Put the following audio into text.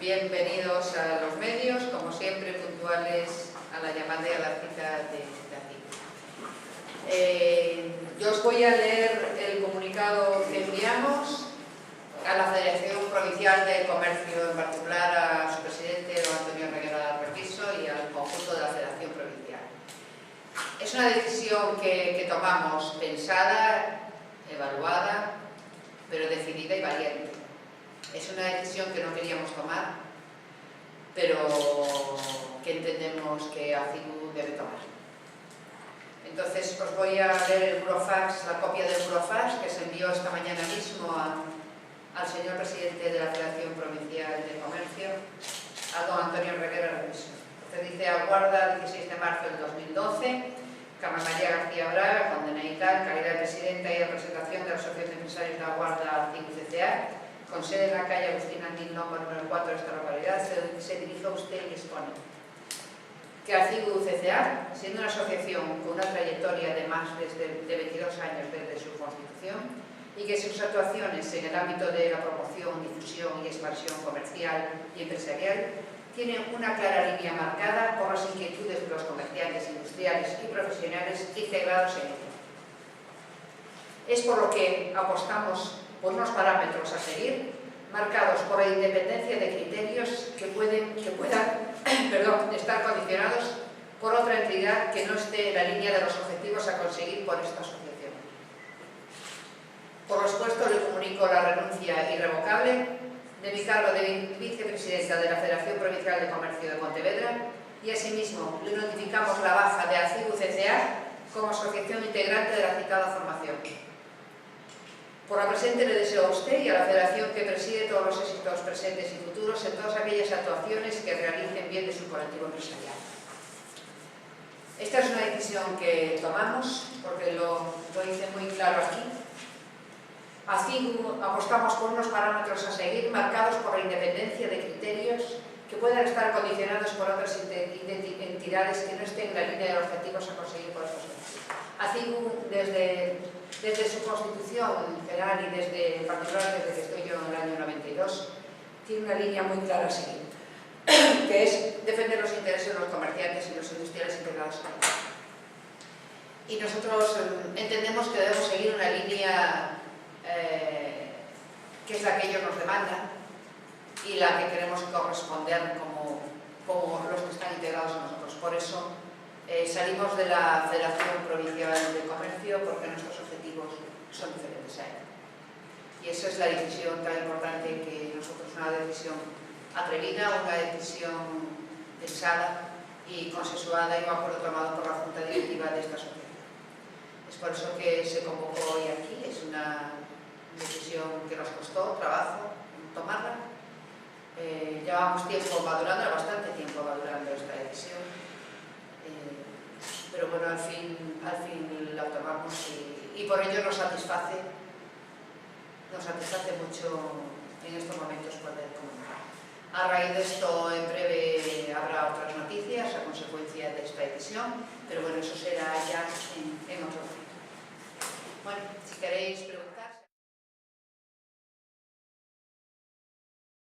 Bienvenidos a los medios, como siempre, puntuales a la llamada y a la cita de aquí. Yo os voy a leer el comunicado que enviamos a la Federación Provincial de Comercio, en particular a su presidente, don Antonio Reguera Repiso, y al conjunto de la Federación Provincial. Es una decisión que tomamos pensada, evaluada, pero decidida y valiente. Es una decisión que no queríamos tomar, pero que entendemos que ACIBU debe tomar. Entonces os voy a leer el burofax, la copia del burofax que se envió esta mañana mismo al señor presidente de la Federación Provincial de Comercio, a don Antonio Reguera Repiso. Entonces dice: aguarda 16 de marzo del 2012, Carmen María García Braga, con DNI tal, calidad de presidenta y representación de la Asociación de Empresarios de la Guarda ACIBU CCA, con sede en la calle Agustín Andín, número 4 de esta localidad, se dirige a usted y expone que ACIBU CCA, siendo una asociación con una trayectoria de más de 22 años desde su constitución, y que sus actuaciones en el ámbito de la promoción, difusión y expansión comercial y empresarial tienen una clara línea marcada por las inquietudes de los comerciantes industriales y profesionales integrados en ello. Es por lo que apostamos por unos parámetros a seguir, marcados por la independencia de criterios que puedan estar condicionados por otra entidad que no esté en la línea de los objetivos a conseguir por esta asociación. Por lo expuesto, le comunico la renuncia irrevocable de mi cargo de vicepresidenta de la Federación Provincial de Comercio de Pontevedra, y asimismo le notificamos la baja de ACIBU CCA como asociación integrante de la citada formación. Por la presente le deseo a usted y a la Federación que preside todos los éxitos presentes y futuros en todas aquellas actuaciones que realicen bien de su colectivo empresarial. Esta es una decisión que tomamos porque lo hice muy claro aquí. Así apostamos por unos parámetros a seguir marcados por la independencia de criterios que puedan estar condicionados por otras entidades que no estén en la línea de los objetivos a conseguir por estos objetivos. ACIBU, desde su constitución general y en particular desde que estoy yo en el año 92, tiene una línea muy clara a seguir, que es defender los intereses de los comerciantes y los industriales integrados en ello. Y nosotros entendemos que debemos seguir una línea que es la que ellos nos demandan y la que queremos corresponder como los que están integrados en nosotros. Por eso salimos de la Federación Provincial de Comercio, porque nuestros objetivos son diferentes a ella. Y esa es la decisión tan importante que nosotros, una decisión atrevida, una decisión pensada y consensuada y un acuerdo tomado por la Junta Directiva de esta asociación. Es por eso que se convocó hoy aquí. Es una decisión que nos costó trabajo tomarla. Llevamos tiempo madurando, bastante tiempo madurando esta decisión. Pero bueno, al fin la tomamos y por ello nos satisface mucho en estos momentos poder comunicar. A raíz de esto, en breve habrá otras noticias a consecuencia de esta decisión, pero bueno, eso será ya en otro momento. Bueno, si queréis preguntar.